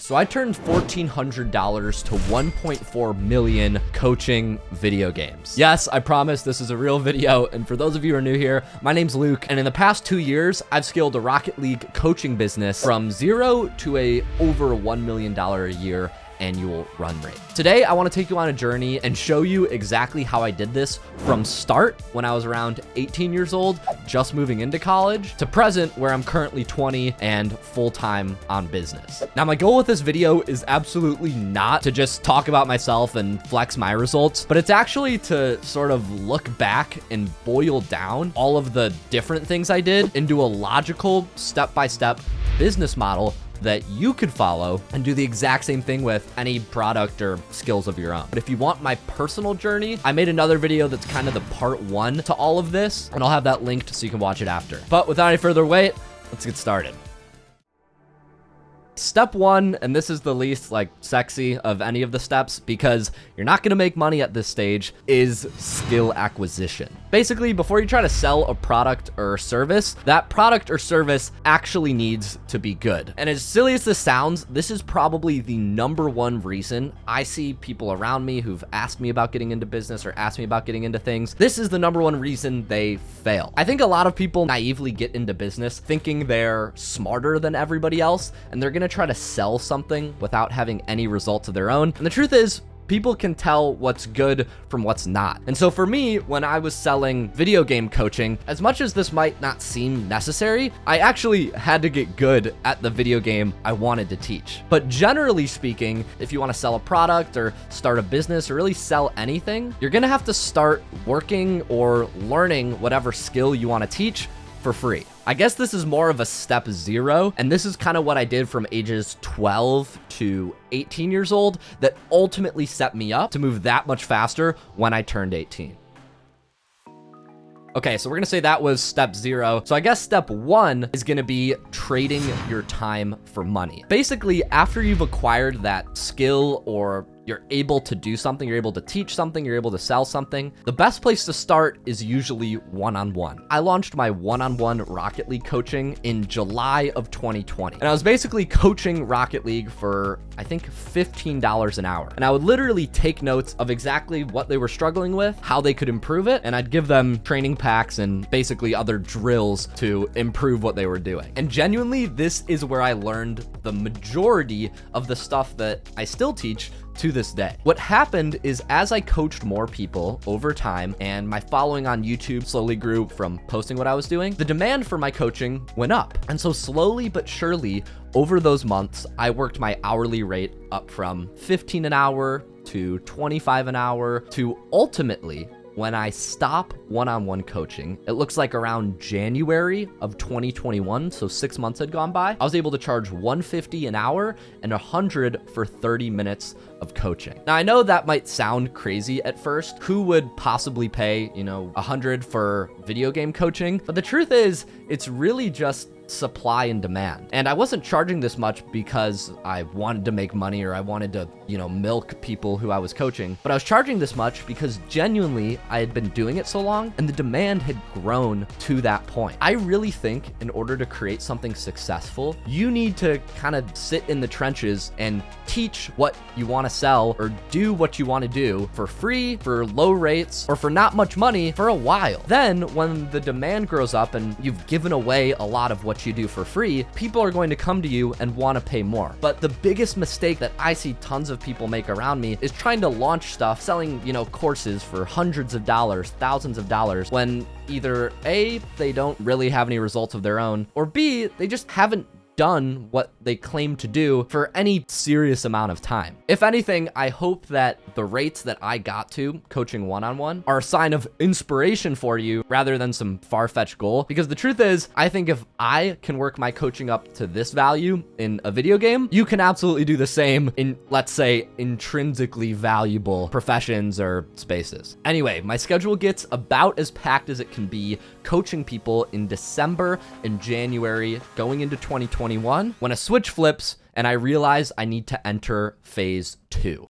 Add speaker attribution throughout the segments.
Speaker 1: So I turned $1,400 to 1.4 million coaching video games. Yes, I promise this is a real video. And for those of you who are new here, my name's Luke. And in the past 2 years, I've scaled a Rocket League coaching business from zero to over $1 million a year annual run rate. Today, I want to take you on a journey and show you exactly how I did this from start when I was around 18 years old, just moving into college, to present where I'm currently 20 and full-time on business. Now, my goal with this video is absolutely not to just talk about myself and flex my results, but it's actually to sort of look back and boil down all of the different things I did into a logical step-by-step business model that you could follow and do the exact same thing with any product or skills of your own. But if you want my personal journey, I made another video that's kind of the part 1 to all of this, and I'll have that linked so you can watch it after. But without any further wait, let's get started. Step 1, and this is the least sexy of any of the steps because you're not gonna make money at this stage, is skill acquisition. Basically, before you try to sell a product or service, that product or service actually needs to be good. And as silly as this sounds, this is probably the #1 reason I see people around me who've asked me about getting into business or asked me about getting into things. This is the #1 reason they fail. I think a lot of people naively get into business thinking they're smarter than everybody else, and they're gonna try to sell something without having any results of their own. And the truth is, people can tell what's good from what's not. And so for me, when I was selling video game coaching, as much as this might not seem necessary, I actually had to get good at the video game I wanted to teach. But generally speaking, if you want to sell a product or start a business or really sell anything, you're gonna have to start working or learning whatever skill you want to teach for free. I guess this is more of a step 0, and this is kind of what I did from ages 12 to 18 years old that ultimately set me up to move that much faster when I turned 18. Okay, so we're gonna say that was step 0. So I guess step 1 is gonna be trading your time for money. Basically, after you've acquired that skill or you're able to do something, you're able to teach something, you're able to sell something, the best place to start is usually one-on-one. I launched my one-on-one Rocket League coaching in July of 2020. And I was basically coaching Rocket League for, I think, $15 an hour. And I would literally take notes of exactly what they were struggling with, how they could improve it, and I'd give them training packs and basically other drills to improve what they were doing. And genuinely, this is where I learned the majority of the stuff that I still teach to this day. What happened is as I coached more people over time and my following on YouTube slowly grew from posting what I was doing, the demand for my coaching went up. And so slowly but surely over those months, I worked my hourly rate up from 15 an hour to 25 an hour to ultimately, when I stop one-on-one coaching, it looks like around January of 2021, so 6 months had gone by, I was able to charge $150 an hour and $100 for 30 minutes of coaching. Now, I know that might sound crazy at first. Who would possibly pay, $100 for video game coaching? But the truth is, it's really just supply and demand. And I wasn't charging this much because I wanted to make money or I wanted to, milk people who I was coaching, but I was charging this much because genuinely I had been doing it so long and the demand had grown to that point. I really think in order to create something successful, you need to kind of sit in the trenches and teach what you want to sell or do what you want to do for free, for low rates, or for not much money for a while. Then when the demand grows up and you've given away a lot of what you do for free, people are going to come to you and want to pay more. But the biggest mistake that I see tons of people make around me is trying to launch stuff, selling, courses for hundreds of dollars, thousands of dollars, when either A, they don't really have any results of their own, or B, they just haven't done what they claim to do for any serious amount of time. If anything, I hope that the rates that I got to coaching one-on-one are a sign of inspiration for you rather than some far-fetched goal. Because the truth is, I think if I can work my coaching up to this value in a video game, you can absolutely do the same in, let's say, intrinsically valuable professions or spaces. Anyway, my schedule gets about as packed as it can be coaching people in December and January going into 2021 when a switch flips and I realize I need to enter phase 2.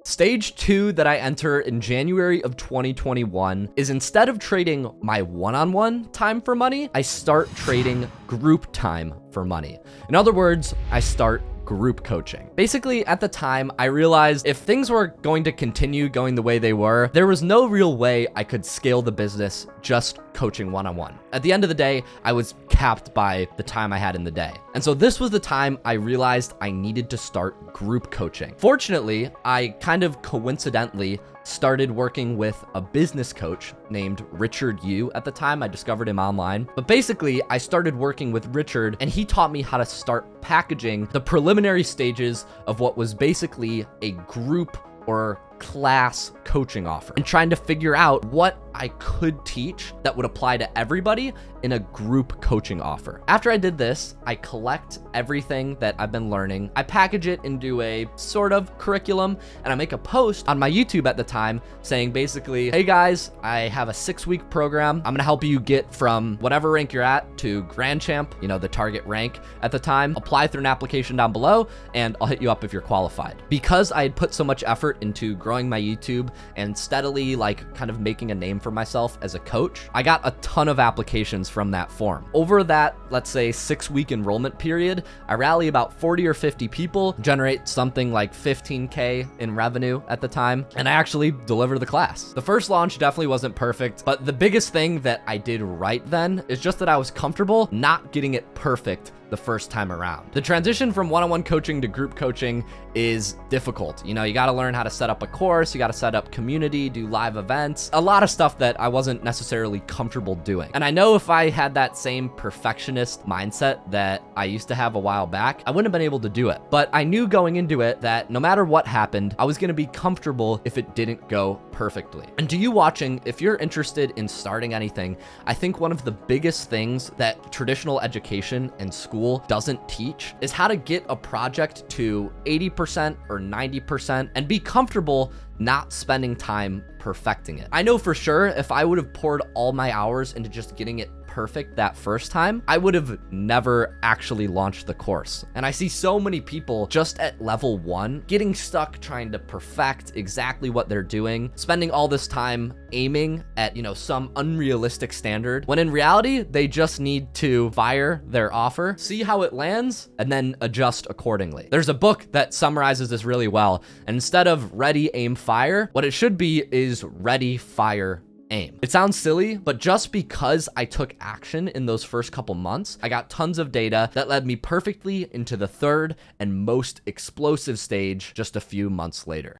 Speaker 1: Stage 2 that I enter in January of 2021 is instead of trading my one-on-one time for money, I start trading group time for money. In other words, I start group coaching. Basically, at the time, I realized if things were going to continue going the way they were, there was no real way I could scale the business just coaching one-on-one. At the end of the day, I was capped by the time I had in the day. And so this was the time I realized I needed to start group coaching. Fortunately, I kind of coincidentally started working with a business coach named Richard Yu at the time. I discovered him online. But basically, I started working with Richard and he taught me how to start packaging the preliminary stages of what was basically a group or class coaching offer and trying to figure out what I could teach that would apply to everybody in a group coaching offer. After I did this, I collect everything that I've been learning. I package it into a sort of curriculum and I make a post on my YouTube at the time saying basically, hey guys, I have a 6-week program. I'm gonna help you get from whatever rank you're at to Grand Champ, you know, the target rank at the time. Apply through an application down below and I'll hit you up if you're qualified. Because I had put so much effort into growing my YouTube and steadily like kind of making a name for myself as a coach, I got a ton of applications from that form. Over that, let's say 6-week enrollment period, I rally about 40 or 50 people, generate something like 15K in revenue at the time, and I actually deliver the class. The first launch definitely wasn't perfect, but the biggest thing that I did right then is just that I was comfortable not getting it perfect the first time around. The transition from one-on-one coaching to group coaching is difficult. You know, you got to learn how to set up a course, you got to set up community, do live events, a lot of stuff that I wasn't necessarily comfortable doing. And I know if I had that same perfectionist mindset that I used to have a while back, I wouldn't have been able to do it. But I knew going into it that no matter what happened, I was going to be comfortable if it didn't go perfectly. And to you watching, if you're interested in starting anything, I think one of the biggest things that traditional education and school doesn't teach is how to get a project to 80% or 90% and be comfortable not spending time perfecting it. I know for sure if I would have poured all my hours into just getting it perfect that first time, I would have never actually launched the course. And I see so many people just at level 1 getting stuck trying to perfect exactly what they're doing, spending all this time aiming at, you know, some unrealistic standard, when in reality, they just need to fire their offer, see how it lands, and then adjust accordingly. There's a book that summarizes this really well. And instead of ready, aim, fire, what it should be is ready, fire, aim. It sounds silly, but just because I took action in those first couple months, I got tons of data that led me perfectly into the third and most explosive stage just a few months later.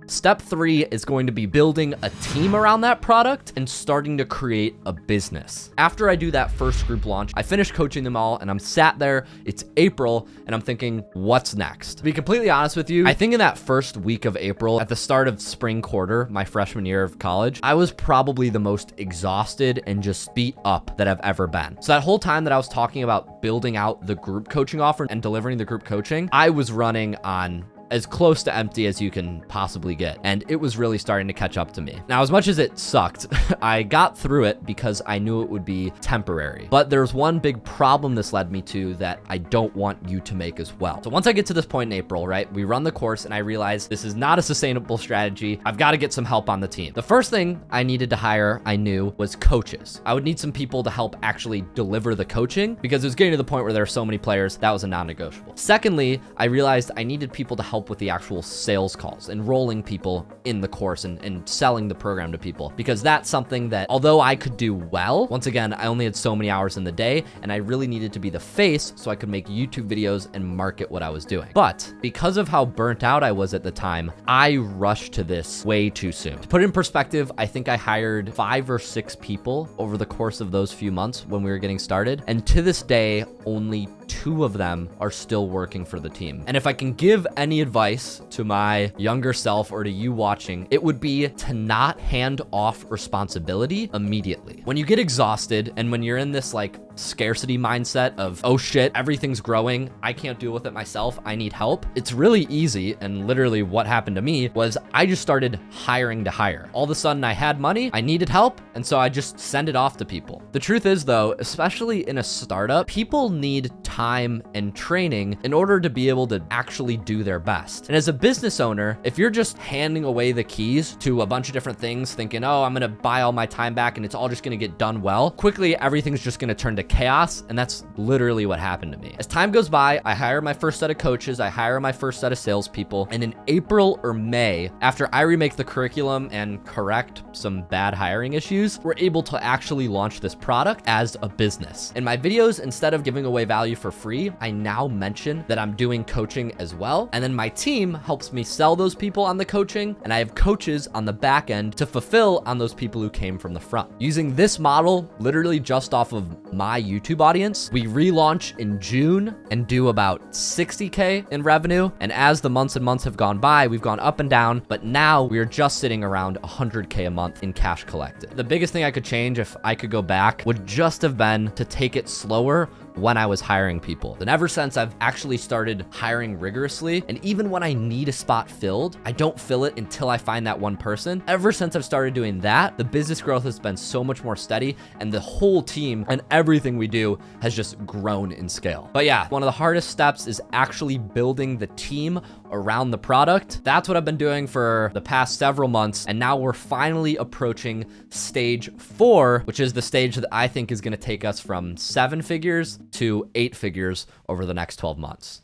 Speaker 1: Step 3 is going to be building a team around that product and starting to create a business. After I do that first group launch, I finish coaching them all and I'm sat there, it's April, and I'm thinking, what's next? To be completely honest with you, I think in that first week of April, at the start of spring quarter, my freshman year of college, I was probably the most exhausted and just beat up that I've ever been. So that whole time that I was talking about building out the group coaching offer and delivering the group coaching, I was running on as close to empty as you can possibly get. And it was really starting to catch up to me. Now, as much as it sucked, I got through it because I knew it would be temporary. But there's one big problem this led me to that I don't want you to make as well. So once I get to this point in April, right, we run the course and I realize this is not a sustainable strategy. I've got to get some help on the team. The first thing I needed to hire, I knew, was coaches. I would need some people to help actually deliver the coaching because it was getting to the point where there are so many players, that was a non-negotiable. Secondly, I realized I needed people to help with the actual sales calls, enrolling people in the course and selling the program to people, because that's something that, although I could do well, once again, I only had so many hours in the day and I really needed to be the face so I could make YouTube videos and market what I was doing. But because of how burnt out I was at the time, I rushed to this way too soon. To put it in perspective, I think I hired 5 or 6 people over the course of those few months when we were getting started. And to this day, only 2 of them are still working for the team. And if I can give any advice to my younger self or to you watching, it would be to not hand off responsibility immediately. When you get exhausted and when you're in this like scarcity mindset of, oh shit, everything's growing, I can't deal with it myself, I need help, it's really easy. And literally what happened to me was I just started hiring to hire. All of a sudden I had money, I needed help, and so I just send it off to people. The truth is though, especially in a startup, people need time and training in order to be able to actually do their best. And as a business owner, if you're just handing away the keys to a bunch of different things thinking, oh, I'm gonna buy all my time back and it's all just gonna get done well, quickly everything's just gonna turn to into chaos, and that's literally what happened to me. As time goes by, I hire my first set of coaches, I hire my first set of salespeople, and in April or May, after I remake the curriculum and correct some bad hiring issues, we're able to actually launch this product as a business. In my videos, instead of giving away value for free, I now mention that I'm doing coaching as well, and then my team helps me sell those people on the coaching, and I have coaches on the back end to fulfill on those people who came from the front. Using this model, literally just off of my YouTube audience, we relaunch in June and do about 60K in revenue. And as the months and months have gone by, we've gone up and down, but now we're just sitting around 100K a month in cash collected. The biggest thing I could change if I could go back would just have been to take it slower when I was hiring people. And ever since, I've actually started hiring rigorously. And even when I need a spot filled, I don't fill it until I find that one person. Ever since I've started doing that, the business growth has been so much more steady, and the whole team and everything we do has just grown in scale. But yeah, one of the hardest steps is actually building the team around the product. That's what I've been doing for the past several months. And now we're finally approaching stage 4, which is the stage that I think is going to take us from 7 figures to 8 figures over the next 12 months.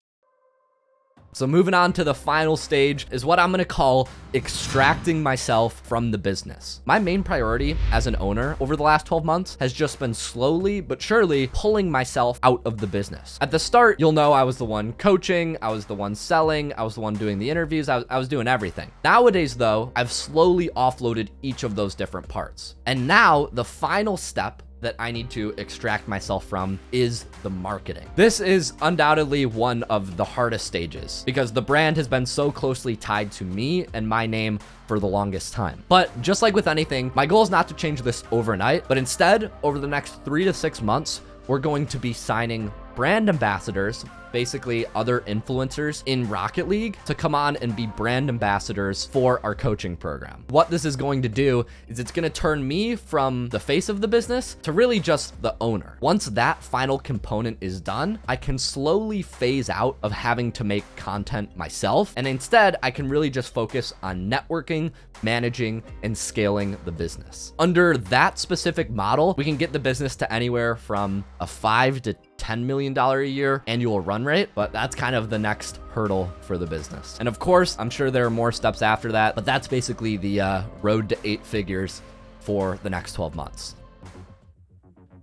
Speaker 1: So moving on to the final stage is what I'm going to call extracting myself from the business. My main priority as an owner over the last 12 months has just been slowly but surely pulling myself out of the business. At the start, you'll know I was the one coaching, I was the one selling, I was the one doing the interviews, I was doing everything. Nowadays though, I've slowly offloaded each of those different parts. And now the final step that I need to extract myself from is the marketing. This is undoubtedly one of the hardest stages because the brand has been so closely tied to me and my name for the longest time. But just like with anything, my goal is not to change this overnight, but instead, over the next 3 to 6 months, we're going to be signing brand ambassadors, basically other influencers in Rocket League, to come on and be brand ambassadors for our coaching program. What this is going to do is it's going to turn me from the face of the business to really just the owner. Once that final component is done, I can slowly phase out of having to make content myself, and instead I can really just focus on networking, managing, and scaling the business. Under that specific model, we can get the business to anywhere from a $5 to $10 million a year annual run rate, but that's kind of the next hurdle for the business. And of course, I'm sure there are more steps after that, but that's basically the road to 8 figures for the next 12 months.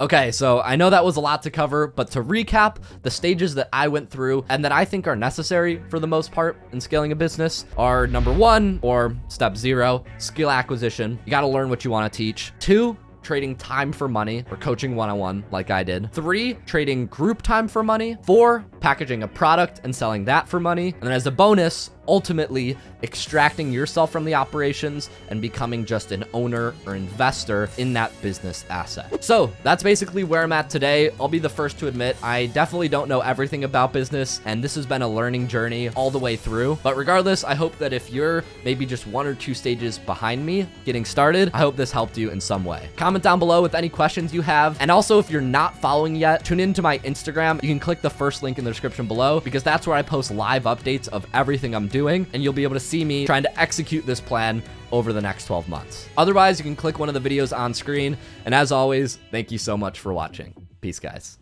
Speaker 1: Okay, so I know that was a lot to cover, but to recap, the stages that I went through and that I think are necessary for the most part in scaling a business are number 1, or step 0, skill acquisition. You got to learn what you want to teach. 2, trading time for money or coaching one-on-one like I did. 3, trading group time for money. 4, packaging a product and selling that for money. And then as a bonus, ultimately extracting yourself from the operations and becoming just an owner or investor in that business asset. So that's basically where I'm at today. I'll be the first to admit, I definitely don't know everything about business, and this has been a learning journey all the way through. But regardless, I hope that if you're maybe just 1 or 2 stages behind me getting started, I hope this helped you in some way. Comment down below with any questions you have. And also, if you're not following yet, tune into my Instagram. You can click the first link in the description below because that's where I post live updates of everything I'm doing, and you'll be able to see me trying to execute this plan over the next 12 months. Otherwise, you can click one of the videos on screen. And as always, thank you so much for watching. Peace, guys.